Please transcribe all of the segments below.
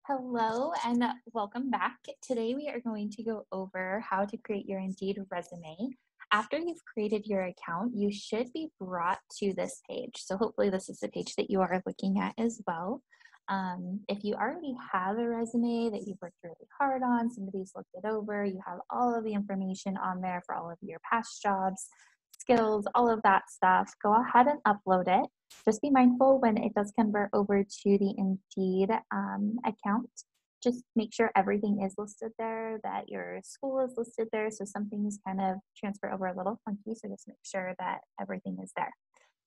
Hello and welcome back. Today we are going to go over how to create your Indeed resume. After you've created your account, you should be brought to this page. So hopefully this is the page that you are looking at as well. If you already have a resume that you've worked really hard on, somebody's looked it over, you have all of the information on there for all of your past jobs, skills, all of that stuff, go ahead and upload it. Just be mindful when it does convert over to the Indeed account. Just make sure everything is listed there, that your school is listed there. So some things kind of transfer over a little funky. So just make sure that everything is there.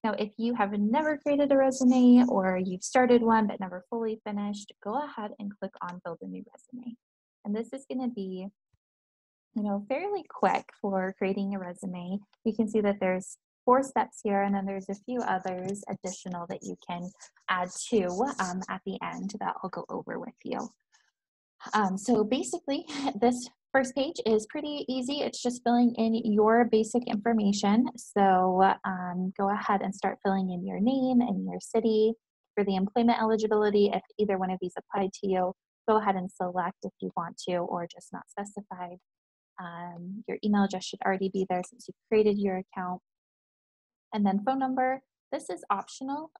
Now, if you have never created a resume or you've started one but never fully finished, go ahead and click on Build a New Resume. And this is going to be fairly quick for creating a resume. You can see that there's 4 steps here, and then there's a few others additional that you can add to at the end that I'll go over with you. So basically, this first page is pretty easy. It's just filling in your basic information. So go ahead and start filling in your name and your city. For the employment eligibility, if either one of these applied to you, go ahead and select if you want to, or just not specified. Your email address should already be there since you've created your account. And then phone number, this is optional,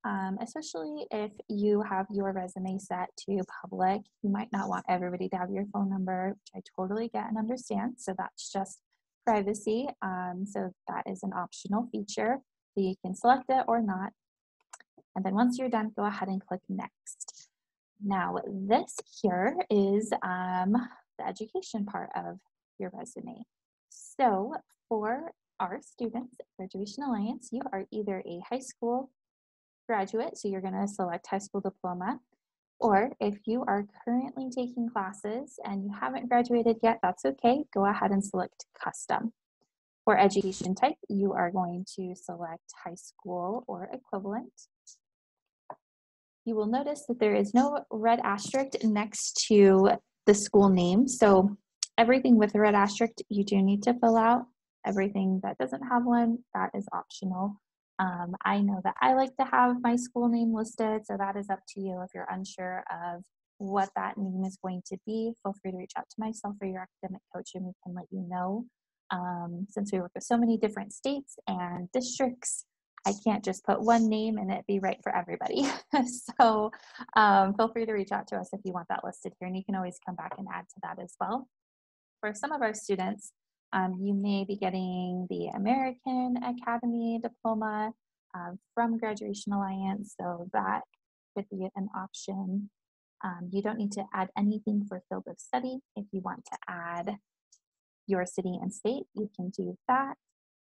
especially if you have your resume set to public. You might not want everybody to have your phone number, which I totally get and understand. So that's just privacy. So that is an optional feature. So you can select it or not. And then once you're done, go ahead and click next. Now, this here is the education part of your resume. So for our students at Graduation Alliance, you are either a high school graduate, so you're going to select high school diploma, or if you are currently taking classes and you haven't graduated yet, that's okay. Go ahead and select custom. For education type, you are going to select high school or equivalent. You will notice that there is no red asterisk next to the school name. So everything with a red asterisk, you do need to fill out. Everything that doesn't have one, that is optional. I know that I like to have my school name listed, so that is up to you. If you're unsure of what that name is going to be, feel free to reach out to myself or your academic coach and we can let you know. Since we work with so many different states and districts, I can't just put one name and it be right for everybody. So feel free to reach out to us if you want that listed here, and you can always come back and add to that as well. For some of our students, you may be getting the American Academy Diploma from Graduation Alliance, so that could be an option. You don't need to add anything for field of study. If you want to add your city and state, you can do that.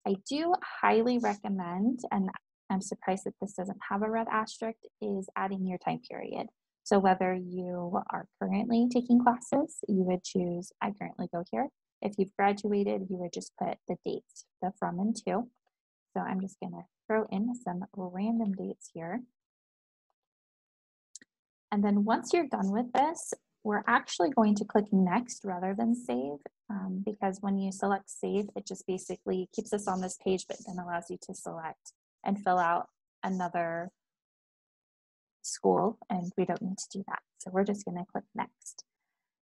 I do highly recommend, and I'm surprised that this doesn't have a red asterisk, is adding your time period. So whether you are currently taking classes, you would choose, I currently go here. If you've graduated, you would just put the dates, the from and to. So I'm just gonna throw in some random dates here. And then once you're done with this, we're actually going to click next rather than save, because when you select save, it just basically keeps us on this page, but then allows you to select and fill out another school, and we don't need to do that. So we're just going to click next.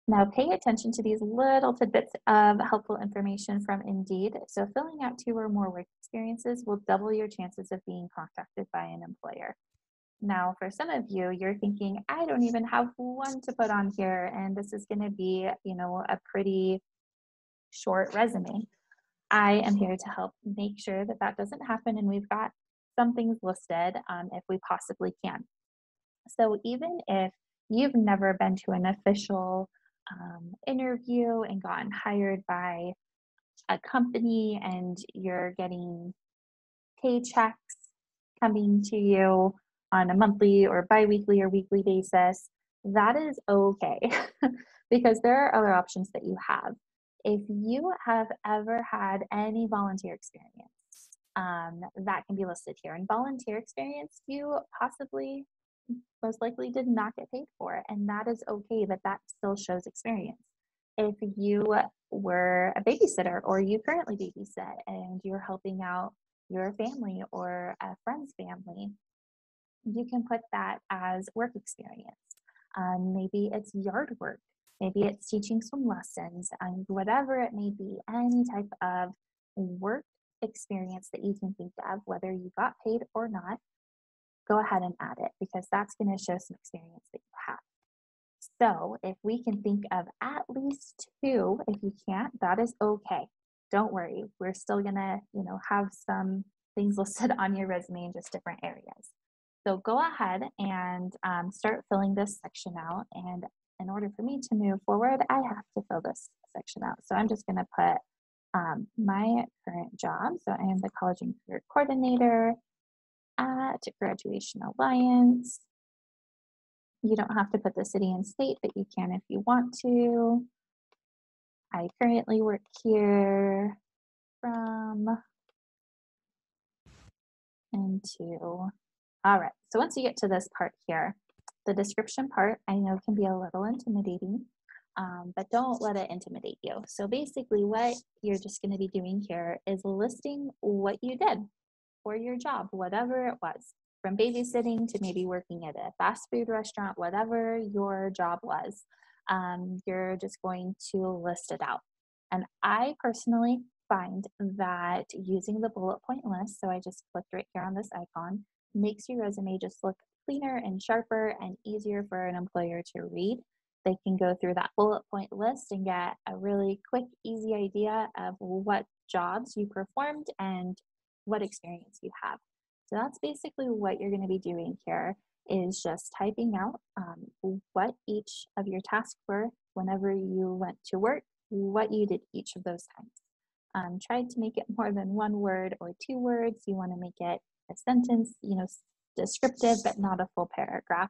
Now pay attention to these little tidbits of helpful information from Indeed. So filling out 2 or more work experiences will double your chances of being contacted by an employer. Now, for some of you, you're thinking, I don't even have one to put on here, and this is going to be, a pretty short resume. I am here to help make sure that that doesn't happen, and we've got some things listed if we possibly can. So even if you've never been to an official interview and gotten hired by a company and you're getting paychecks coming to you on a monthly or biweekly or weekly basis, that is okay because there are other options that you have. If you have ever had any volunteer experience, that can be listed here. And volunteer experience, you possibly most likely did not get paid for, and that is okay, but that still shows experience. If you were a babysitter or you currently babysit and you're helping out your family or a friend's family, you can put that as work experience. Maybe it's yard work. Maybe it's teaching some lessons, and whatever it may be, any type of work experience that you can think of, whether you got paid or not, go ahead and add it because that's going to show some experience that you have. So if we can think of at least two, if you can't, that is okay. Don't worry. We're still going to, have some things listed on your resume in just different areas. So go ahead and start filling this section out. And in order for me to move forward, I have to fill this section out. So I'm just going to put my current job. So I am the College and Career Coordinator at Graduation Alliance. You don't have to put the city and state, but you can if you want to. I currently work here from and to. All right, so once you get to this part here, the description part, I know can be a little intimidating, but don't let it intimidate you. So basically what you're just gonna be doing here is listing what you did for your job, whatever it was, from babysitting to maybe working at a fast food restaurant, whatever your job was, you're just going to list it out. And I personally find that using the bullet point list, so I just clicked right here on this icon, makes your resume just look cleaner and sharper and easier for an employer to read. They can go through that bullet point list and get a really quick, easy idea of what jobs you performed and what experience you have. So that's basically what you're going to be doing here is just typing out what each of your tasks were whenever you went to work, what you did each of those times. Try to make it more than one word or two words. You want to make it a sentence, descriptive, but not a full paragraph.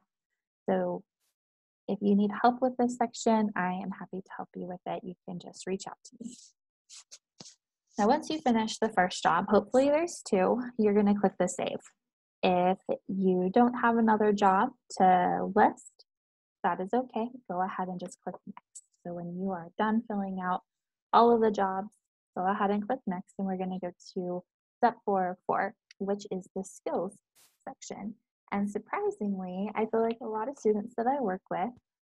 So if you need help with this section, I am happy to help you with it. You can just reach out to me. Now, once you finish the first job, hopefully there's two, you're going to click the save. If you don't have another job to list, that is okay. Go ahead and just click next. So when you are done filling out all of the jobs, go ahead and click next, and we're going to go to step 4, which is the skills section. And surprisingly, I feel like a lot of students that I work with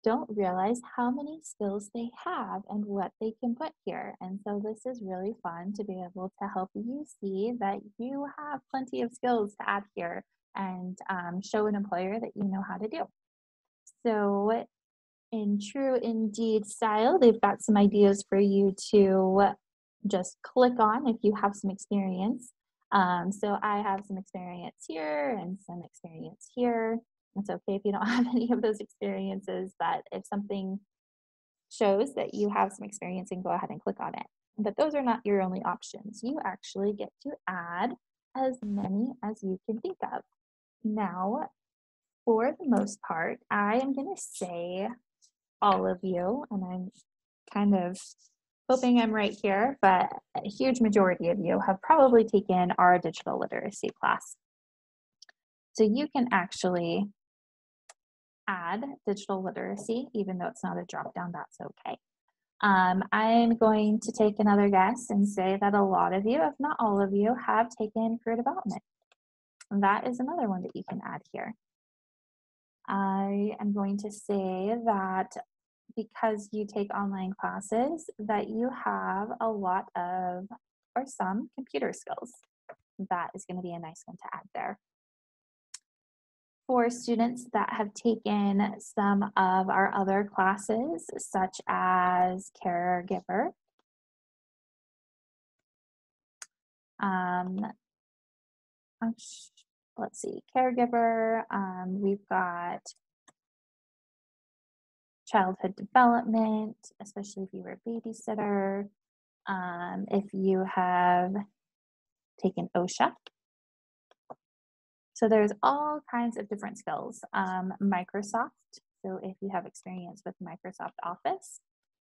don't realize how many skills they have and what they can put here. And so this is really fun to be able to help you see that you have plenty of skills to add here and show an employer that you know how to do. So in true Indeed style, they've got some ideas for you to just click on if you have some experience. So I have some experience here and some experience here. It's okay if you don't have any of those experiences, but if something shows that you have some experience, then go ahead and click on it. But those are not your only options. You actually get to add as many as you can think of. Now, for the most part, I am going to say all of you, and I'm kind of hoping I'm right here, but a huge majority of you have probably taken our digital literacy class. So you can actually add digital literacy, even though it's not a drop down, that's okay. I'm going to take another guess and say that a lot of you, if not all of you, have taken career development. And that is another one that you can add here. I am going to say that because you take online classes, that you have a lot of, or some, computer skills. That is going to be a nice one to add there. For students that have taken some of our other classes, such as caregiver, let's see, caregiver, we've got childhood development, especially if you were a babysitter, if you have taken OSHA. So there's all kinds of different skills. Microsoft, so if you have experience with Microsoft Office.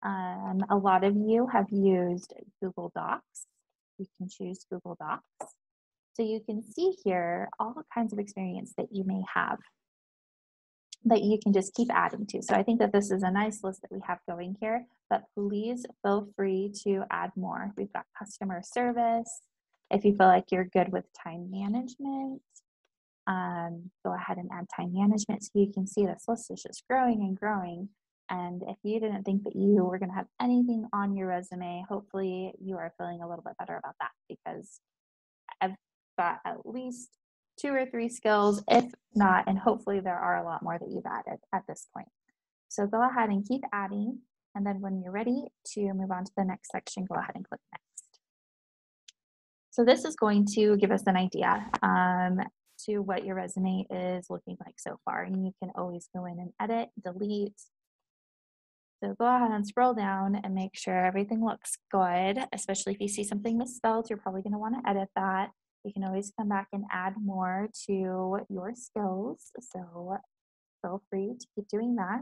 A lot of you have used Google Docs. You can choose Google Docs. So you can see here all kinds of experience that you may have that you can just keep adding to. So I think that this is a nice list that we have going here, but please feel free to add more. We've got customer service. If you feel like you're good with time management, Go ahead and add time management so you can see this list is just growing and growing. And if you didn't think that you were going to have anything on your resume, hopefully you are feeling a little bit better about that, because I've got at least 2 or 3 skills, if not, and hopefully there are a lot more that you've added at this point. So go ahead and keep adding. And then when you're ready to move on to the next section, go ahead and click next. So this is going to give us an idea to what your resume is looking like so far. And you can always go in and edit, delete. So go ahead and scroll down and make sure everything looks good, especially if you see something misspelled, you're probably going to want to edit that. You can always come back and add more to your skills. So feel free to keep doing that.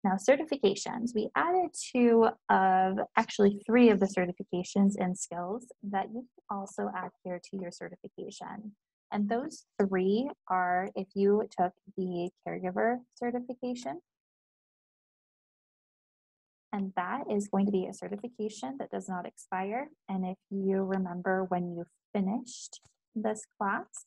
Now, certifications. We added 2 of, actually 3 of the certifications and skills that you can also add here to your certification. And those 3 are if you took the caregiver certification, and that is going to be a certification that does not expire. And if you remember when you finished this class,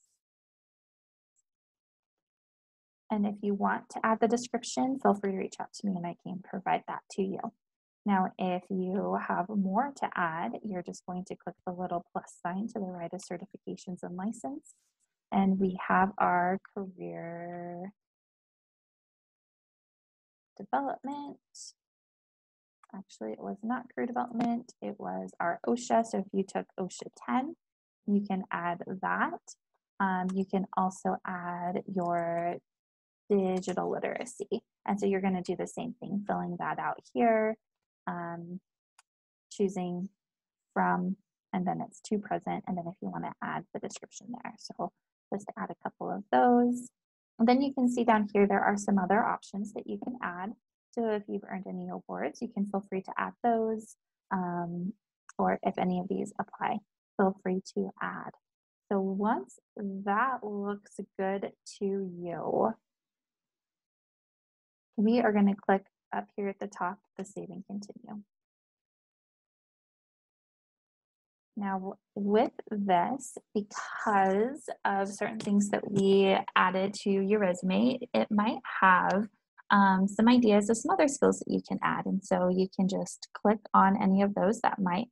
and if you want to add the description, feel free to reach out to me and I can provide that to you. Now, if you have more to add, you're just going to click the little plus sign to the right of certifications and license. And we have our career development. Actually, it was not career development, it was our OSHA. So if you took OSHA 10, you can add that. You can also add your digital literacy. And so you're going to do the same thing, filling that out here, choosing from, and then it's to present. And then if you want to add the description there. So just add a couple of those. And then you can see down here, there are some other options that you can add. So if you've earned any awards, you can feel free to add those. Or if any of these apply, feel free to add. So once that looks good to you, we are going to click up here at the top, the Save and Continue. Now with this, because of certain things that we added to your resume, it might have some ideas of some other skills that you can add. And so you can just click on any of those that might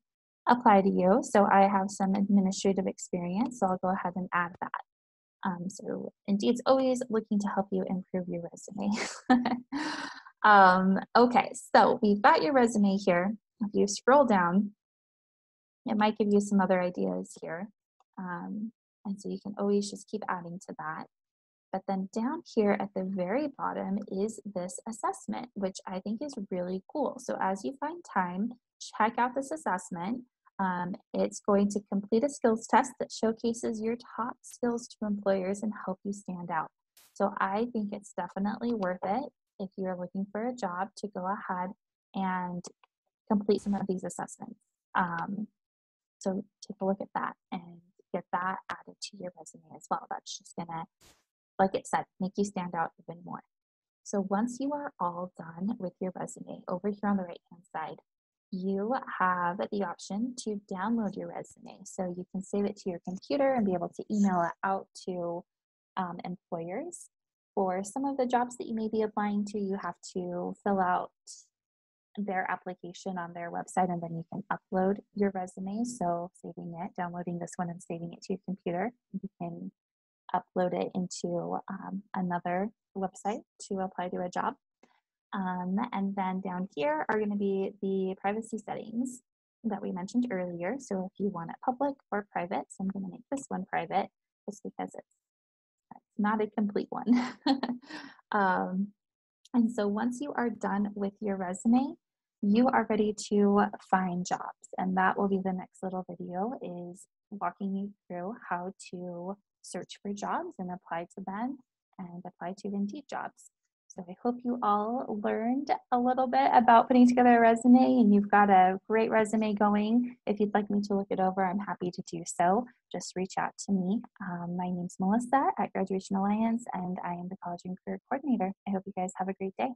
apply to you. So I have some administrative experience, so I'll go ahead and add that. So Indeed's always looking to help you improve your resume. Okay, so we've got your resume here. If you scroll down, it might give you some other ideas here. And so you can always just keep adding to that. But then down here at the very bottom is this assessment, which I think is really cool. So as you find time, check out this assessment. It's going to complete a skills test that showcases your top skills to employers and help you stand out. So I think it's definitely worth it if you're looking for a job to go ahead and complete some of these assessments. So take a look at that and get that added to your resume as well. That's just gonna, like it said, make you stand out even more. So once you are all done with your resume, over here on the right-hand side, you have the option to download your resume. So you can save it to your computer and be able to email it out to employers. For some of the jobs that you may be applying to, you have to fill out their application on their website, and then you can upload your resume. So saving it, downloading this one and saving it to your computer, you can upload it into another website to apply to a job. And then down here are going to be the privacy settings that we mentioned earlier. So if you want it public or private, so I'm going to make this one private just because it's not a complete one. And so once you are done with your resume, you are ready to find jobs. And that will be the next little video, is walking you through how to search for jobs and apply to them and apply to Indeed jobs. So I hope you all learned a little bit about putting together a resume, and you've got a great resume going. If you'd like me to look it over, I'm happy to do so. Just reach out to me. My name's Melissa at Graduation Alliance, and I am the College and Career Coordinator. I hope you guys have a great day.